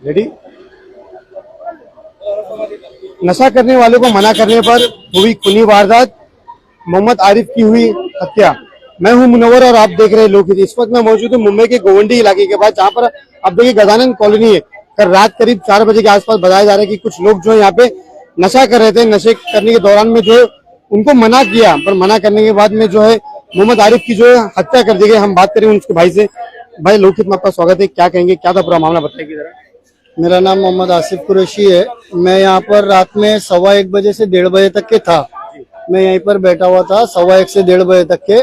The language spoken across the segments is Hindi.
रेडी। नशा करने वालों को मना करने पर हुई खूनी वारदात, मोहम्मद आरिफ की हुई हत्या। मैं हूं मुनव्वर और आप देख रहे हैं लोकहित। इस वक्त मैं मौजूद हूं मुंबई के गोवंडी इलाके के पास, जहां पर आप देखिए गजानन कॉलोनी है। कल रात करीब 4 बजे के आसपास बताया जा रहा है कि कुछ लोग जो है यहाँ पे नशा कर रहे थे। नशे करने के दौरान में जो है उनको मना किया, पर मना करने के बाद में जो है मोहम्मद आरिफ की जो है हत्या कर दी गई। हम बात करेंगे उसके भाई से। भाई लोकहित में आपका स्वागत है, क्या कहेंगे, क्या था पूरा मामला, बताइए जरा। मेरा नाम मोहम्मद आसिफ कुरैशी है। मैं यहाँ पर रात में 1:15 बजे से 1:30 बजे तक के था। मैं यहीं पर बैठा हुआ था 1:15 से 1:30 बजे तक के।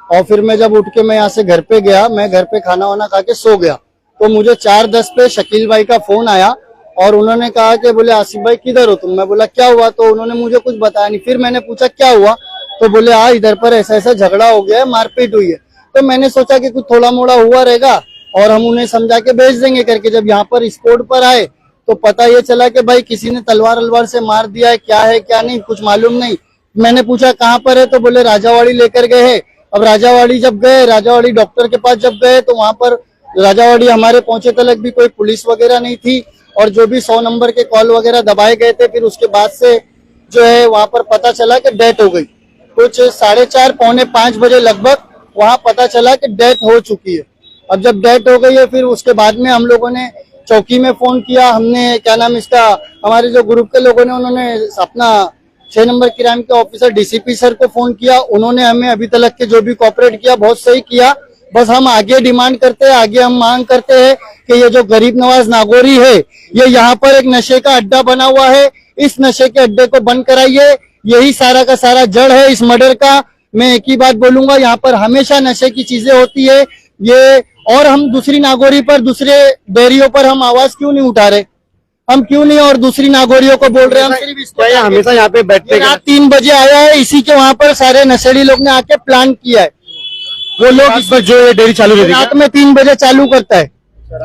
और फिर मैं जब उठ के मैं यहाँ से घर पे गया, मैं घर पे खाना वाना खा के सो गया, तो मुझे 4:10 पे शकील भाई का फोन आया और उन्होंने कहा कि बोले आसिफ भाई किधर हो तुम। मैं बोला क्या हुआ, तो उन्होंने मुझे कुछ बताया नहीं। फिर मैंने पूछा क्या हुआ, तो बोले हाँ इधर पर ऐसा ऐसा झगड़ा हो गया है, मारपीट हुई है। तो मैंने सोचा कि कुछ थोड़ा मोड़ा हुआ रहेगा और हम उन्हें समझा के भेज देंगे करके। जब यहाँ पर स्पॉट पर आए तो पता ये चला कि भाई किसी ने तलवार से मार दिया है, क्या है क्या नहीं कुछ मालूम नहीं। मैंने पूछा कहाँ पर है, तो बोले राजावाड़ी लेकर गए हैं। अब राजावाड़ी जब गए, राजावाड़ी डॉक्टर के पास जब गए, तो वहां पर राजावाड़ी हमारे पहुंचे तलक भी कोई पुलिस वगैरह नहीं थी और जो भी 100 नंबर के कॉल वगैरह दबाए गए थे। फिर उसके बाद से जो है वहां पर पता चला कि डेथ हो गई। कुछ 4:30 पौने 5 बजे लगभग वहां पता चला कि डेथ हो चुकी है। अब जब डेथ हो गई है, फिर उसके बाद में हम लोगों ने चौकी में फोन किया। हमने क्या नाम इसका, हमारे जो ग्रुप के लोगों ने, उन्होंने अपना 6 नंबर क्राइम के ऑफिसर डीसीपी सर को फोन किया। उन्होंने हमें अभी तक के जो भी कोऑपरेट किया बहुत सही किया। बस हम आगे डिमांड करते हैं, आगे हम मांग करते हैं कि ये जो गरीब नवाज नागौरी है, ये यहाँ पर एक नशे का अड्डा बना हुआ है। इस नशे के अड्डे को बंद कराइए। यही सारा का सारा जड़ है इस मर्डर का। मैं एक ही बात बोलूंगा, यहाँ पर हमेशा नशे की चीजें होती है ये। और हम दूसरी नागौरी पर, दूसरे डेयरियों पर हम आवाज क्यों नहीं उठा रहे, हम क्यों नहीं और दूसरी नागौरियों को बोल रहे हैं। हम सिर्फ इसको हमेशा यहाँ पे बैठते रात 3 बजे आया है, इसी के वहां पर सारे नशेड़ी लोग ने आके प्लान किया है। वो लोग इस पर जो डेयरी चालू रहती है रात में 3 बजे चालू करता है।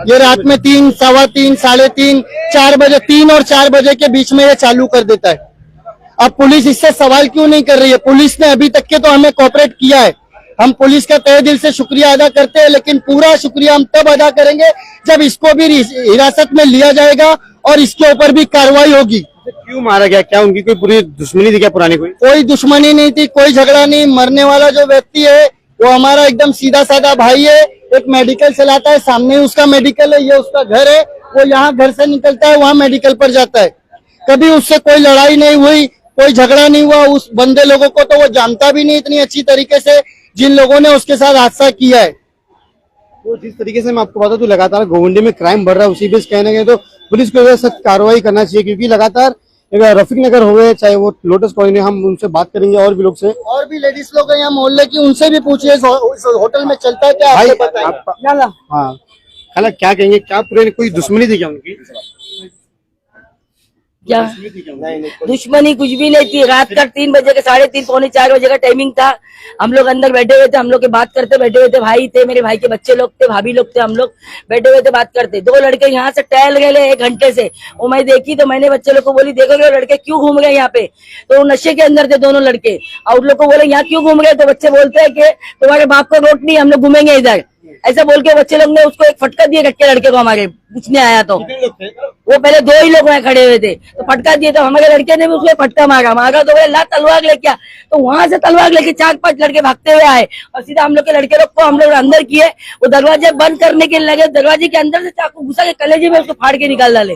ये रात में 3, 3:15, 3:30, 4 बजे, 3 और 4 बजे के बीच में ये चालू कर देता है। अब पुलिस इससे सवाल क्यों नहीं कर रही है। पुलिस ने अभी तक के तो हमें कोऑपरेट किया है। हम पुलिस का तहे दिल से शुक्रिया अदा करते हैं, लेकिन पूरा शुक्रिया हम तब अदा करेंगे जब इसको भी हिरासत में लिया जाएगा और इसके ऊपर भी कार्रवाई होगी। क्यों मारा गया, क्या उनकी कोई पूरी दुश्मनी थी क्या पुरानी? कोई दुश्मनी नहीं थी, कोई झगड़ा नहीं। मरने वाला जो व्यक्ति है वो हमारा एकदम सीधा साधा भाई है। एक मेडिकल चलाता है, सामने ही उसका मेडिकल है, ये उसका घर है। वो यहाँ घर से निकलता है, वहाँ मेडिकल पर जाता है। कभी उससे कोई लड़ाई नहीं हुई, कोई झगड़ा नहीं हुआ। उस बंदे लोगों को तो वो जानता भी नहीं इतनी अच्छी तरीके से, जिन लोगों ने उसके साथ हादसा किया है। तो जिस तरीके से मैं आपको बता दूं, लगातार गोवंडी में क्राइम बढ़ रहा है, उसी बेस कहने गए तो पुलिस को सख्त कार्रवाई करना चाहिए, क्योंकि लगातार रफीक नगर हुए चाहे वो लोटस कॉलोनी, हम उनसे बात करेंगे और भी लोग से, और भी लेडीज लोग हैं यहाँ मोहल्ले की, उनसे भी पूछिए होटल में चलता है क्या। भाई बताइए। हाँ खाला क्या कहेंगे, क्या पूरे कोई दुश्मनी थी क्या उनकी? क्या दुश्मनी कुछ भी नहीं थी। रात का 3 बजे के 3:30 पौने 4 बजे का टाइमिंग था। हम लोग अंदर बैठे हुए थे, हम लोग के बात करते बैठे हुए थे। भाई थे, मेरे भाई के बच्चे लोग थे, भाभी लोग थे, हम लोग बैठे हुए थे बात करते। 2 लड़के यहाँ से टहल गए 1 घंटे से। वो मैं देखी तो मैंने बच्चे लोग को बोली देखो वो लड़के क्यों घूम रहे यहाँ पे। तो वो नशे के अंदर थे दोनों लड़के, और उन लोग को बोले यहाँ क्यों घूम रहे। तो बच्चे बोलते हैं कि तुम्हारे बाप को रोट नहीं, हम लोग घूमेंगे इधर। ऐसा बोल के बच्चे लोग ने उसको एक फटका दिया रखे लड़के को। हमारे पूछने आया तो वो पहले 2 ही लोग वहाँ खड़े हुए थे, तो फटका दिए। तो हमारे लड़के ने भी उसको फटका मारा तो बोले ला तलवार लेके आ। तो वहां से तलवार लेके 4-5 लड़के भागते हुए आए और सीधा हम लोग के लड़के लोग को हम लोग अंदर किए। वो दरवाजे बंद करने के लगे, दरवाजे के अंदर से चाकू घुसा के कलेजे में उसको फाड़ के निकाल डाले।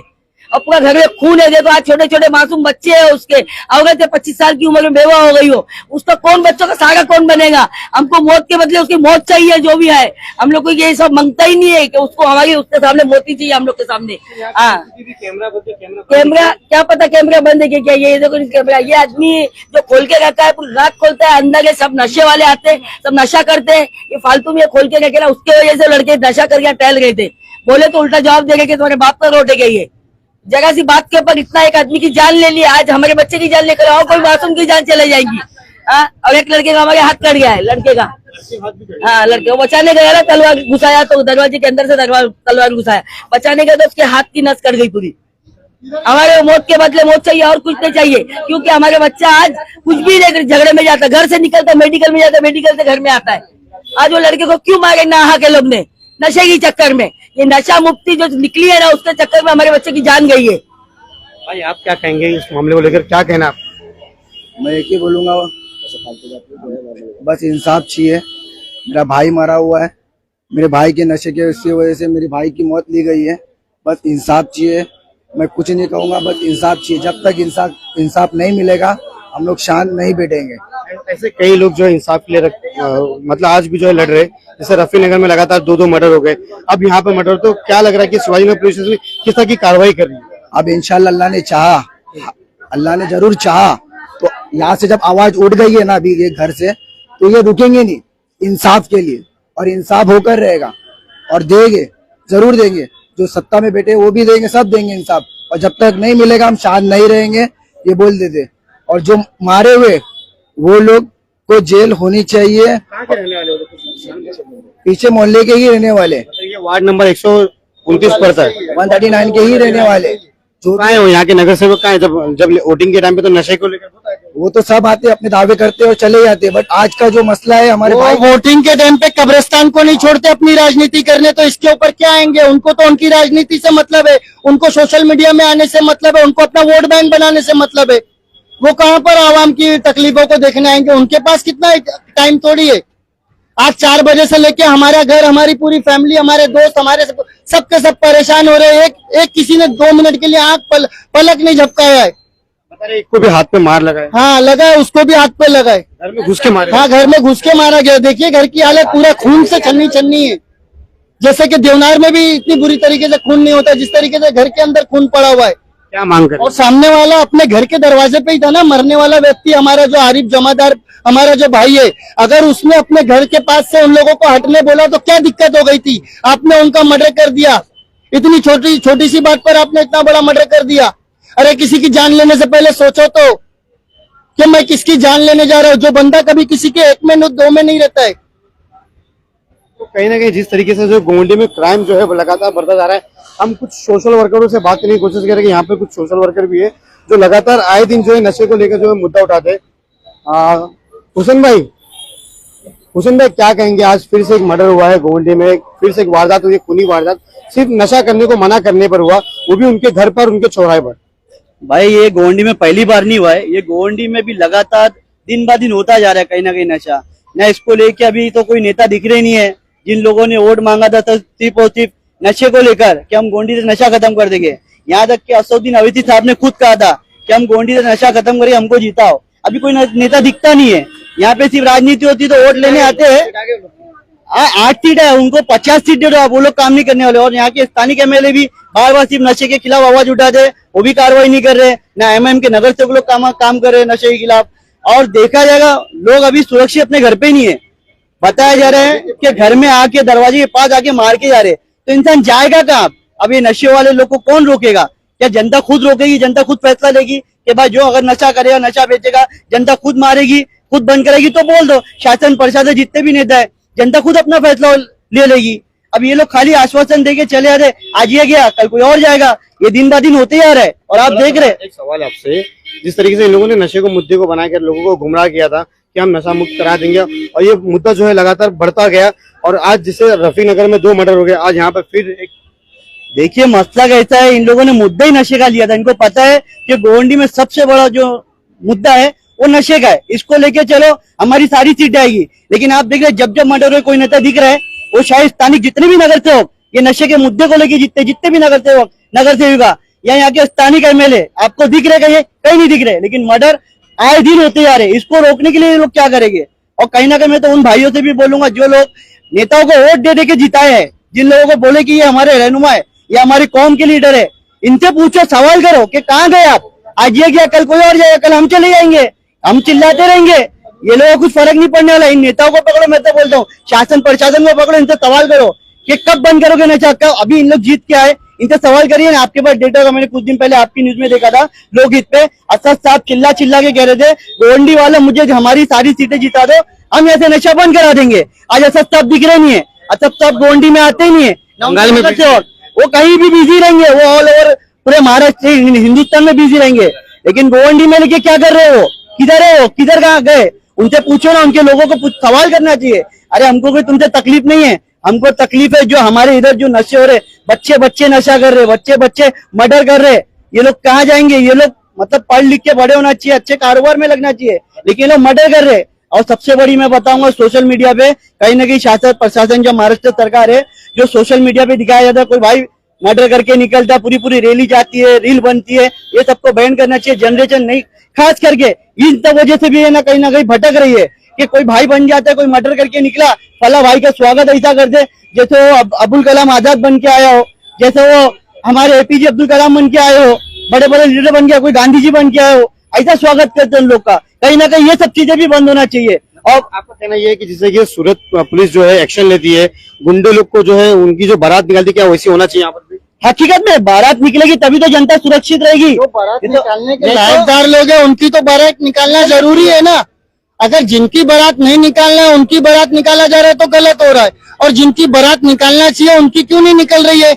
और पूरा घर में खून है। देखो आज छोटे छोटे मासूम बच्चे हैं उसके, अगर 25 साल की उम्र में बेवा हो गई हो, उसका कौन बच्चों का सहारा कौन बनेगा। हमको मौत के बदले उसकी मौत चाहिए जो भी है। हम लोग को ये सब मांगता ही नहीं है कि उसको हमारी उसके सामने मौत ही चाहिए हम लोग के सामने। हाँ कैमरा क्या पता कैमरा बंद है क्या। ये देखो कैमरा, ये आदमी जो खोल के रखा है पूरी रात खोलता है। अंदर के सब नशे वाले आते हैं, सब नशा करते हैं। ये फालतू में खोल के रखेगा, उसके वजह से लड़के नशा करके टहल गए थे। बोले तो उल्टा जवाब देगा कि तुम्हारे बाप का रोटे गई है। जगह सी बात के ऊपर इतना एक आदमी की जान ले ली। आज हमारे बच्चे की जान लेकर आओ, कोई मासूम की जान चले जाएंगी। और एक लड़के का हमारे हाथ कट गया है, लड़के का। हाँ लड़के को बचाने गया ना, तलवार घुसाया तो दरवाजे के अंदर से तलवार घुसाया। बचाने गया तो उसके हाथ की नस कट गई पूरी। हमारे मौत के बदले मौत चाहिए और कुछ नहीं चाहिए, क्योंकि हमारे बच्चा आज कुछ भी नहीं झगड़े में जाता, घर से निकलता मेडिकल में जाता, मेडिकल से घर में आता है। आज वो लड़के को क्यों मारे नहा के लोग ने, नशे की चक्कर में। ये नशा मुक्ति जो निकली है ना, उसके चक्कर में हमारे बच्चे की जान गई है। भाई आप क्या कहेंगे इस मामले को लेकर, क्या कहना आप? मैं एक ही बोलूंगा, बस इंसाफ चाहिए। मेरा भाई मरा हुआ है, मेरे भाई के नशे के वजह से मेरे भाई की मौत ली गई है। बस इंसाफ चाहिए, मैं कुछ नहीं कहूंगा, बस इंसाफ चाहिए। जब तक इंसाफ नहीं मिलेगा हम लोग शांत नहीं बैठेंगे। ऐसे कई लोग जो है इंसाफ के लिए मतलब आज भी जो है लड़ रहे, जैसे रफी नगर में लगातार 2-2 मर्डर हो गए, अब यहाँ पे मर्डर, तो क्या लग रहा है कि शिवाजी पुलिस में किस तरह की कार्रवाई कर रही है? अब इंशाल्लाह अल्लाह ने चाहा, अल्लाह ने जरूर चाहा, तो यहाँ से जब आवाज उठ गई है ना अभी ये घर से, तो ये रुकेंगे नहीं इंसाफ के लिए, और इंसाफ होकर रहेगा और देंगे, जरूर देंगे। जो सत्ता में बैठे वो भी देंगे, सब देंगे इंसाफ। और जब तक नहीं मिलेगा हम शांत नहीं रहेंगे, ये बोल देते। और जो मारे हुए वो लोग को जेल होनी चाहिए। पीछे मोहल्ले के ही रहने वाले, ये वार्ड नंबर 129 पड़ता है, 139 के ही रहने वाले। जो कहाँ है वो यहाँ के नगर सेवक, कहाँ है? जब वोटिंग के टाइम पे तो नशे को लेकर होता है। वो तो सब आते अपने दावे करते और चले जाते, बट आज का जो मसला है हमारे भाई, वोटिंग के टाइम पे कब्रिस्तान को नहीं छोड़ते अपनी राजनीति करने, तो इसके ऊपर क्या आएंगे? उनको तो उनकी राजनीति से मतलब है, उनको सोशल मीडिया में आने से मतलब है, उनको अपना वोट बैंक बनाने से मतलब है। वो कहाँ पर आवाम की तकलीफों को देखने आएंगे? उनके पास कितना टाइम थोड़ी है। आज 4 बजे से लेके हमारा घर, हमारी पूरी फैमिली, हमारे दोस्त, हमारे सबके सब परेशान हो रहे हैं। एक किसी ने 2 मिनट के लिए आंख पलक नहीं झपकाया है। बता रहे एक को भी हाथ पे मार लगा है, हाँ लगा है, उसको भी हाथ पे लगा है। घर में घुस के मारे। हाँ घर में घुस के मारा गया। देखिए घर की हालत पूरा खून से छन्नी छन्नी है। जैसे कि देवनार में भी इतनी बुरी तरीके से खून नहीं होता, जिस तरीके से घर के अंदर खून पड़ा हुआ है। क्या मांग कर? और सामने वाला अपने घर के दरवाजे पे ही था ना, मरने वाला व्यक्ति हमारा जो आरिफ जमादार, हमारा जो भाई है, अगर उसने अपने घर के पास से उन लोगों को हटने बोला तो क्या दिक्कत हो गई थी? आपने उनका मर्डर कर दिया। इतनी छोटी सी बात पर आपने इतना बड़ा मर्डर कर दिया। अरे किसी की जान लेने से पहले सोचो तो कि मैं किसकी जान लेने जा रहा हूँ। जो बंदा कभी किसी के 1 में 2 में नहीं रहता है। तो कहीं ना कहीं जिस तरीके से जो गोंडी में क्राइम जो है वो लगातार बढ़ता जा रहा है, हम कुछ सोशल वर्करों से बात करने की कोशिश करेंगे। यहाँ पे कुछ सोशल वर्कर भी है जो लगातार आए दिन जो है नशे को लेकर जो है मुद्दा उठाते हैं। हुसैन भाई क्या कहेंगे? आज फिर से एक मर्डर हुआ है गोंडी में, फिर से एक वारदात हुई है, खूनी वारदात, सिर्फ नशा करने को मना करने पर हुआ, वो भी उनके घर पर, उनके चौराहे पर। भाई ये गोंडी में पहली बार नहीं हुआ है, ये गोंडी में भी लगातार दिन ब दिन होता जा रहा है कहीं ना कहीं नशा। न इसको लेके अभी तो कोई नेता दिख रहे नहीं है। जिन लोगों ने वोट मांगा था सिर्फ और सिर्फ नशे को लेकर कि हम गोंडी से नशा खत्म कर देंगे, यहाँ तक कि असदुद्दीन अवैसी साहब ने खुद कहा था कि हम गोंडी से नशा खत्म करें, हमको जीताओ। अभी कोई नेता दिखता नहीं है। यहाँ पे सिर्फ राजनीति होती तो वोट लेने आते हैं। 8 सीट है, उनको 50 सीट दे दो, वो लोग काम नहीं करने वाले। और यहाँ के स्थानीय एमएलए भी बार बार सिर्फ नशे के खिलाफ आवाज उठाते, वो भी कार्रवाई नहीं कर रहे। ना एमएम के नगर सेवक लोग काम कर रहे हैं नशे के खिलाफ। और देखा जाएगा लोग अभी सुरक्षित अपने घर पे ही नहीं है। बताया जा रहा है कि घर में आके दरवाजे के पास आके मार के जा रहे, तो इंसान जाएगा कहाँ? अब ये नशे वाले लोग को कौन रोकेगा? क्या जनता खुद रोकेगी? जनता खुद फैसला लेगी कि भाई जो अगर नशा करेगा, नशा बेचेगा, जनता खुद मारेगी, खुद बंद करेगी? तो बोल दो, शासन प्रशासन जितने भी नेता है, जनता खुद अपना फैसला ले लेगी। अब ये लोग खाली आश्वासन देके चले आ रहे, आज ये गया कल कोई और जाएगा, ये दिन ब दिन होते ही आ रहा है। और आप देख रहे। एक सवाल आपसे, जिस तरीके से इन लोगों ने नशे को मुद्दे को बनाकर लोगों को गुमराह किया था कि हम नशा मुक्त करा देंगे, और ये मुद्दा जो है लगातार बढ़ता गया, और आज जिसे रफी नगर में 2 मर्डर हो गए, आज यहाँ पर फिर एक। देखिए मसला कैसा है, इन लोगों ने मुद्दा ही नशे का लिया था। इनको पता है कि गोंडी में सबसे बड़ा जो मुद्दा है वो नशे का है, इसको लेके चलो हमारी सारी सीट आएगी। लेकिन आप देख रहे जब मर्डर हुए कोई नेता दिख रहा है, वो शायद स्थानिक जितने भी नगर सेवक ये नशे के मुद्दे को लेके जितने भी नगर सेविका या यहाँ के स्थानिक एमएलए आपको दिख रहे कहीं नहीं दिख रहे। लेकिन मर्डर आए दिन होते जा रहे, इसको रोकने के लिए लोग क्या करेंगे? और कहीं ना कहीं मैं तो उन भाइयों से भी बोलूंगा जो लोग नेताओं को वोट दे के जिताए हैं, जिन लोगों को बोले कि ये हमारे रहनुमा है, ये हमारी कौम के लीडर है, इनसे पूछो, सवाल करो कि कहाँ गए आप? आज ये गया, कल कोई और जाएगा, कल हम चले जाएंगे, हम चिल्लाते रहेंगे, ये लोगों को कुछ फर्क नहीं पड़ने वाला। इन नेताओं को पकड़ो, मैं तो बोलता हूँ शासन प्रशासन को पकड़ो, इनसे सवाल करो कि कब बंद करोगे नशा? कब? अभी इन लोग जीत के आए, इनसे सवाल करिए ना। आपके पास डेटा का मैंने कुछ दिन पहले आपकी न्यूज में देखा था, लोकहित पे असद साहब चिल्ला के कह रहे थे गोंडी वाला मुझे हमारी सारी सीटें जिता दो, हम ऐसे नशा बंद करा देंगे। आज असद साहब दिख रहे नहीं है, असद साहब गोंडी में आते ही नहीं है, बंगाल में वो कहीं भी बिजी रहेंगे, वो ऑल ओवर पूरे महाराष्ट्र हिंदुस्तान में बिजी रहेंगे। लेकिन गोंडी में लेके क्या कर रहे हो? किधर है वो? किधर कहाँ गए? उनसे पूछो ना, उनके लोगों को सवाल करना चाहिए। अरे हमको कोई तुमसे तकलीफ नहीं है, हमको तकलीफ है जो हमारे इधर जो नशे हो रहे, बच्चे बच्चे नशा कर रहे, बच्चे बच्चे मर्डर कर रहे, ये लोग कहाँ जाएंगे? ये लोग मतलब पढ़ लिख के बड़े होना चाहिए, अच्छे कारोबार में लगना चाहिए, लेकिन ये लोग मर्डर कर रहे। और सबसे बड़ी मैं बताऊंगा, सोशल मीडिया पे कहीं ना कहीं शासन प्रशासन जो महाराष्ट्र सरकार है, जो सोशल मीडिया पे दिखाया जाता है कोई भाई मर्डर करके निकलता, पूरी पूरी रैली जाती है, रील बनती है, ये सबको बैन करना चाहिए। जनरेशन नहीं, खास करके इन सब वजह से भी है ना कहीं भटक रही है कि कोई भाई बन जाता है, कोई मर्डर करके निकला, फला भाई का स्वागत ऐसा कर दे जैसे वो अब्दुल कलाम आजाद बन के आया हो, जैसे वो हमारे एपीजे अब्दुल कलाम बन के आए हो, बड़े बड़े लीडर बन गया, कोई गांधी जी बन के आए हो, ऐसा स्वागत करते हैं लोग का। कहीं ना कहीं ये सब चीजें भी बंद होना चाहिए। और आपका कहना ये है कि जैसे कि सूरत पुलिस जो है एक्शन लेती है, गुंडे लोग को जो है उनकी जो बारात निकालती, क्या वैसी होना चाहिए यहाँ पर भी? हकीकत में बारात निकलेगी तभी तो जनता सुरक्षित रहेगी। जो बारात ये तो- निकालने के लायकदार लोग हैं उनकी तो बारात निकालना जरूरी है ना। अगर जिनकी बारात नहीं निकालना है उनकी बारात निकाला जा रहा है तो गलत हो रहा है, और जिनकी बारात निकालना चाहिए उनकी क्यों नहीं निकल रही है?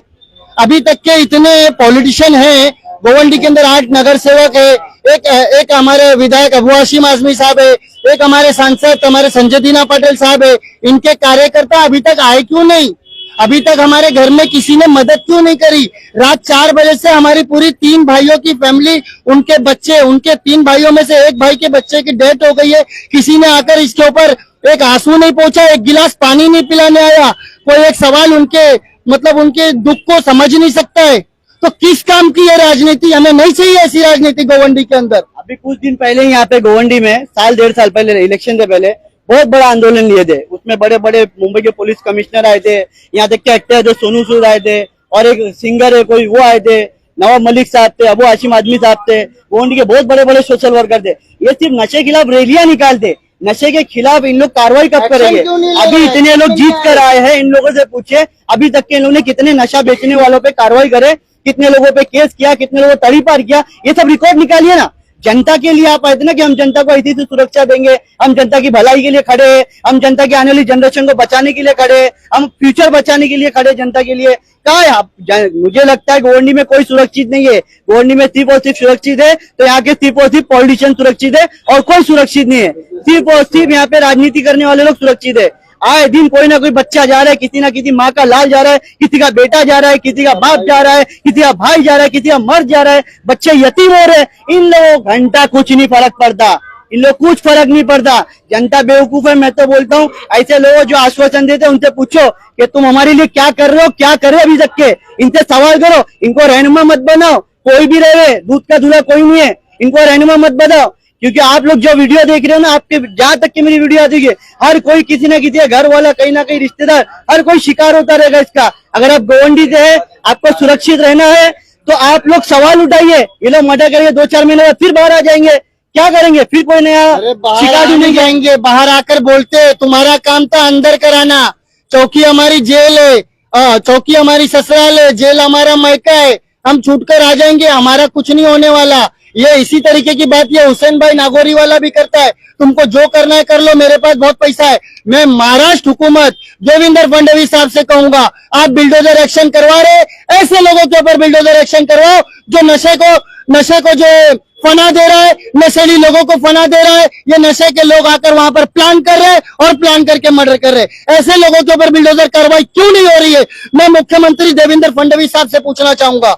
अभी तक के इतने पॉलिटिशियन हैं, गोवंडी के अंदर 8 नगर सेवक है, एक हमारे विधायक अबू हाशिम आजमी साहब है, एक हमारे सांसद हमारे संजय दीना पटेल साहब है, इनके कार्यकर्ता अभी तक आए क्यों नहीं? अभी तक हमारे घर में किसी ने मदद क्यों नहीं करी? रात 4 बजे से हमारी पूरी 3 भाइयों की फैमिली, उनके बच्चे, उनके 3 भाइयों में से एक भाई के बच्चे की डेथ हो गई है। किसी ने आकर इसके ऊपर एक आंसू नहीं पहुंचा, एक गिलास पानी नहीं पिलाने आया, कोई एक सवाल उनके मतलब उनके दुख को समझ नहीं सकता है। तो किस काम की ये राजनीति? हमें नहीं चाहिए ऐसी राजनीति गोवंडी के अंदर। अभी कुछ दिन पहले यहाँ पे गोवंडी में साल 1.5 साल पहले इलेक्शन से पहले बहुत बड़ा आंदोलन लिए थे, उसमें बड़े बड़े मुंबई के पुलिस कमिश्नर आए थे, यहाँ तक के एक्टर जो सोनू सूद आए थे, और एक सिंगर है कोई वो आए थे, नवाब मलिक साहब थे, अबू हाशिम आजमी साहब थे, गोवंडी के बहुत बड़े बड़े सोशल वर्कर थे। ये सिर्फ नशे के खिलाफ रैलियां निकालते, नशे के खिलाफ इन लोग कार्रवाई कब करेंगे? क्यों नहीं ले रहे? अभी इतने लोग जीत कर आए हैं, इन लोगों से पूछे अभी तक के इन लोगों ने कितने नशा बेचने वालों पे कार्रवाई करे, कितने लोगों पे केस किया, कितने लोगों को तड़ीपार किया, ये सब रिकॉर्ड निकालिए ना। जनता के लिए आप आए थे ना कि हम जनता को ऐसी सुरक्षा देंगे, हम जनता की भलाई के लिए खड़े हैं, हम जनता की आने वाली जनरेशन को बचाने के लिए खड़े हैं, हम फ्यूचर बचाने के लिए खड़े जनता के लिए। कहा है आप? मुझे लगता है गोवंडी में कोई सुरक्षित नहीं है, गोवंडी में सिर्फ और सिर्फ सुरक्षित है तो यहाँ के सिर्फ और सिर्फ पॉलिटिशियन सुरक्षित है, और कोई सुरक्षित नहीं है। सिर्फ और सिर्फ यहाँ पे राजनीति करने वाले लोग सुरक्षित है। आए दिन कोई ना कोई बच्चा जा रहा है, किसी ना किसी माँ का लाल जा रहा है, किसी का बेटा जा रहा है, किसी का बाप जा रहा है, किसी का भाई जा रहा है, किसी का मर्द जा रहा है, बच्चे यतीम हो रहे हैं। इन लोगों घंटा कुछ नहीं फर्क पड़ता, इन लोग कुछ फर्क नहीं पड़ता। जनता बेवकूफ है, मैं तो बोलता हूँ। ऐसे लोग जो आश्वासन देते हैं उनसे पूछो कि तुम हमारे लिए क्या कर रहे हो, क्या कर रहे हो अभी तक के, इनसे सवाल करो। इनको रहनुमा मत बनाओ, कोई भी रहे, दूध का दूल्हा कोई नहीं है, इनको रहनुमा मत बनाओ। क्योंकि आप लोग जो वीडियो देख रहे हो ना, आपके जहां तक की मेरी वीडियो आती है, हर कोई किसी ना किसी घर वाला, कहीं ना कहीं रिश्तेदार, हर कोई शिकार होता रहेगा इसका। अगर आप गोवंडी से है, आपको सुरक्षित रहना है तो आप लोग सवाल उठाइए। ये लोग मर्डर करेंगे, 2-4 महीने बाद फिर बाहर आ जाएंगे, क्या करेंगे? फिर कोई नया शिकार नहीं नहीं जाएंगे, बाहर आकर बोलते तुम्हारा काम था अंदर कराना, चौकी हमारी जेल है, चौकी हमारी ससुराल है, जेल हमारा मायका है, हम छूटकर आ जाएंगे, हमारा कुछ नहीं होने वाला। ये इसी तरीके की बात ये हुसैन भाई नागौरी वाला भी करता है। तुमको जो करना है कर लो, मेरे पास बहुत पैसा है। मैं महाराष्ट्र हुकूमत देवेंद्र फडणवीस साहब से कहूंगा, आप बिल्डोजर एक्शन करवा रहे, ऐसे लोगों के ऊपर बिल्डोजर एक्शन करवाओ जो नशे को जो फना दे रहा है, नशेली लोगों को फना दे रहा है। ये नशे के लोग आकर वहां पर प्लान कर रहे हैं और प्लान करके मर्डर कर रहे हैं। ऐसे लोगों के ऊपर बिल्डोजर कार्रवाई क्यों नहीं हो रही है? मैं मुख्यमंत्री देवेंद्र फडणवीस साहब से पूछना चाहूंगा,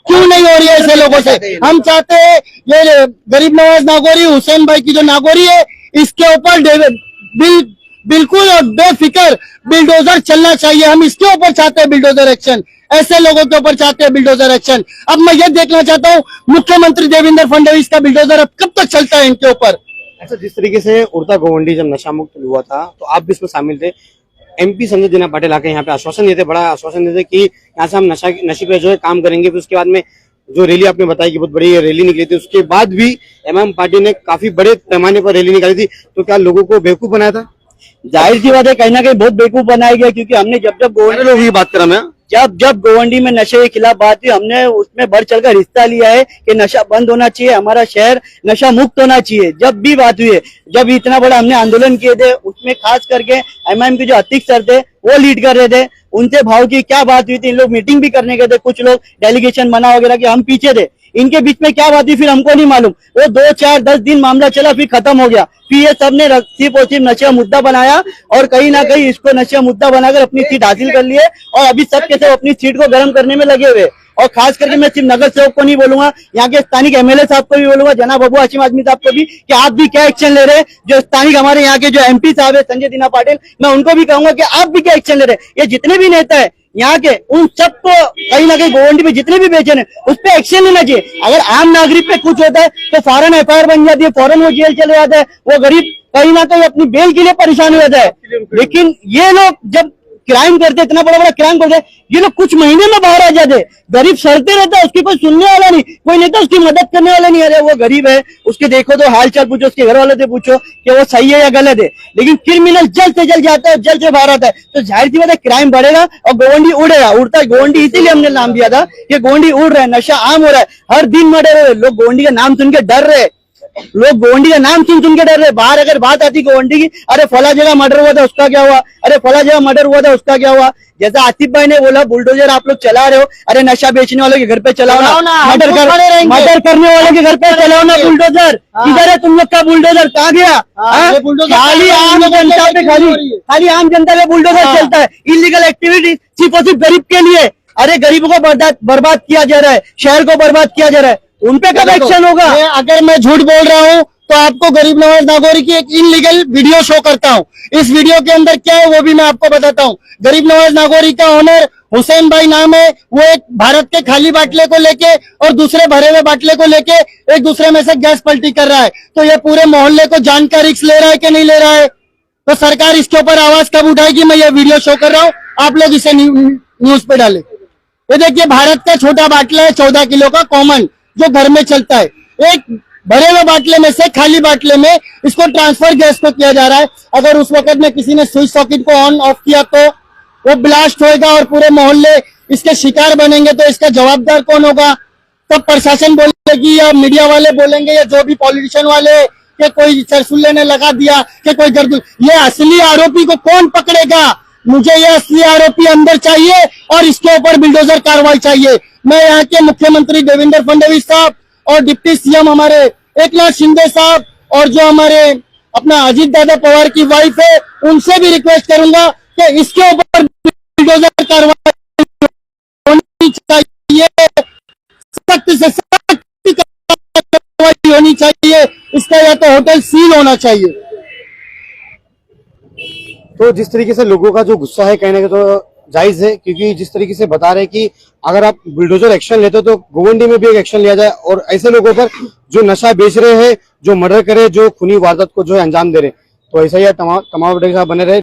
क्यों नहीं हो रही है ऐसे लोगों से? हम चाहते हैं ये गरीब नवाज नागौरी, हुसैन भाई की जो नागौरी है, इसके ऊपर बिल्कुल और बेफिक्र बिल्डोजर चलना चाहिए। हम इसके ऊपर चाहते हैं बिल्डोजर एक्शन, ऐसे लोगों के ऊपर चाहते हैं बिल्डोजर एक्शन। अब मैं ये देखना चाहता हूँ मुख्यमंत्री देवेंद्र फडणवीस का बिल्डोजर अब कब तक चलता है इनके ऊपर। अच्छा, जिस तरीके से उड़ता गोवंडी जब नशा मुक्त हुआ था तो आप भी इसमें शामिल थे। एमपी संजय दीना पटेल आके यहाँ पे आश्वासन देते, बड़ा आश्वासन देते कि यहाँ से हम नशे पे जो है काम करेंगे। फिर उसके बाद में जो रैली आपने बताई कि बहुत बड़ी रैली निकली थी, उसके बाद भी एमएम पार्टी ने काफी बड़े पैमाने पर रैली निकाली थी। तो क्या लोगों को बेवकूफ बनाया था? जाहिर सी बात है, कहीं ना कहीं बहुत बेवकूफ बनाया गया, क्योंकि हमने जब सारे लोग ये बात कर रहे हैं। जब गोवंडी में नशे के खिलाफ बात हुई, हमने उसमें बढ़ चढ़कर हिस्सा लिया है कि नशा बंद होना चाहिए, हमारा शहर नशा मुक्त होना चाहिए। जब भी बात हुई है, जब इतना बड़ा हमने आंदोलन किए थे, उसमें खास करके एमआईएम के जो अतीक सर थे वो लीड कर रहे थे। उनसे भाव की क्या बात हुई थी, इन लोग मीटिंग भी करने गए थे, कुछ लोग डेलीगेशन बना वगैरह के, हम पीछे थे। इनके बीच में क्या बात हुई फिर हमको नहीं मालूम। वो 2 4 10 दिन मामला चला, फिर खत्म हो गया। फिर ये सब ने सिर्फ और सिर्फ नशे का मुद्दा बनाया और कहीं ना कहीं इसको नशे का मुद्दा बनाकर अपनी सीट हासिल कर लिए और अभी सब के सब अपनी सीट को गर्म करने में लगे हुए। और खास करके मैं सिर्फ नगर सेवक को नहीं बोलूंगा, यहाँ के स्थानिक एमएलए साहब को भी बोलूंगा, जनाब अबू हाशिम आजमी साहब को भी, कि आप भी क्या एक्शन ले रहे हैं। जो स्थानिक हमारे यहाँ के जो एमपी साहब है संजय दीना पाटिल, मैं उनको भी कहूंगा कि आप भी क्या एक्शन ले रहे हैं। ये जितने भी नेता है यहाँ के, उन सबको कहीं ना कहीं गोवंडी में जितने भी बेचन है उस पर एक्शन लेना चाहिए। अगर आम नागरिक पे कुछ होता है तो फौरन एफआईआर बन जाती है, फौरन वो जेल चले जाता है, वो गरीब कहीं ना कहीं अपनी बेल के लिए परेशान हो जाता है। लेकिन ये लोग जब क्राइम करते, इतना बड़ा बड़ा क्राइम करते, ये लोग कुछ महीने में बाहर आ जाते। गरीब सड़ते रहता है, उसकी कोई सुनने वाला नहीं, कोई नेता उसकी मदद करने वाला नहीं। अरे वो गरीब है, उसके देखो तो हाल चाल पूछो, उसके घर वालों से पूछो कि वो सही है या गलत है। लेकिन क्रिमिनल जल्द से जल्द जाता है, जल्द से बाहर आता है, तो जाहिर सी बात है क्राइम बढ़ेगा और गोवंडी उड़ेगा। उड़ता है गोवंडी, इसीलिए हमने नाम दिया था कि गोवंडी उड़ रहा है, नशा आम हो रहा है, हर दिन मर्डर हो रहे। लोग गोवंडी का नाम सुन के डर रहे, लोग गोवंडी का नाम सुन के डर रहे। बाहर अगर बात आती गोवंडी की, अरे फला जगह मर्डर हुआ था उसका क्या हुआ, अरे फला जगह मर्डर हुआ था उसका क्या हुआ। जैसा आसिफ भाई ने बोला बुलडोजर आप लोग चला रहे हो, अरे नशा बेचने वालों के घर पे चलाओ ना, मर्डर करने वालों के घर पे चलाओ ना बुलडोजर। किधर है तुम लोग का बुलडोजर, कहाँ गया? खाली आम जनता पे, खाली आम जनता पे बुलडोजर चलता है। इलीगल एक्टिविटी सिर्फ और सिर्फ गरीब के लिए। अरे गरीबों को बर्बाद किया जा रहा है, शहर को बर्बाद किया जा रहा है, उन पे कब एक्शन होगा? अगर मैं झूठ बोल रहा हूँ तो आपको गरीब नवाज नागौरी की एक इनलीगल वीडियो शो करता हूँ। इस वीडियो के अंदर क्या है वो भी मैं आपको बताता हूँ। गरीब नवाज नागौरी का ओनर हुसैन भाई नाम है, वो एक भारत के खाली बाटले को लेके और दूसरे भरे हुए बाटले को लेके एक दूसरे में से गैस पलटी कर रहा है। तो ये पूरे मोहल्ले को जान का रिस्क ले रहा है कि नहीं ले रहा है? तो सरकार इसके ऊपर आवाज कब उठाएगी? मैं ये वीडियो शो कर रहा हूँ, आप लोग इसे न्यूज पे डालें। ये देखिए भारत का छोटा बाटला है 14 किलो का कॉमन, जो घर में चलता है। एक भरे हुए बाटले में से खाली बाटले में इसको ट्रांसफर गैस को किया जा रहा है। अगर उस वक्त में किसी ने स्विच सॉकेट को ऑन ऑफ किया तो वो ब्लास्ट होएगा और पूरे मोहल्ले इसके शिकार बनेंगे। तो इसका जवाबदार कौन होगा? तब प्रशासन बोलेगी या मीडिया वाले बोलेंगे या जो भी पॉलिटिशियन वाले कि कोई सरसुल्ले ने लगा दिया कि कोई गर्द। ये असली आरोपी को कौन पकड़ेगा? मुझे ये असली आरोपी अंदर चाहिए और इसके ऊपर बिल्डोजर कार्रवाई चाहिए। मैं यहाँ के मुख्यमंत्री देवेंद्र फडणवीस साहब और डिप्टी सीएम हमारे एकनाथ शिंदे साहब और जो हमारे अपना अजीत दादा पवार की वाइफ है, उनसे भी रिक्वेस्ट करूंगा कि इसके ऊपर बिल्डोजर कार्रवाई होनी चाहिए, सख्त से सख्त कार्रवाई होनी चाहिए। इसका या तो होटल सील होना चाहिए। तो जिस तरीके से लोगों का जो गुस्सा है कहने का तो जायज है, क्योंकि जिस तरीके से बता रहे हैं कि अगर आप बुलडोजर एक्शन लेते हो तो गोवंडी में भी एक एक्शन लिया जाए और ऐसे लोगों पर जो नशा बेच रहे हैं, जो मर्डर करे, जो खूनी वारदात को जो है अंजाम दे रहे हैं। तो ऐसा ही तमाम बने रहे।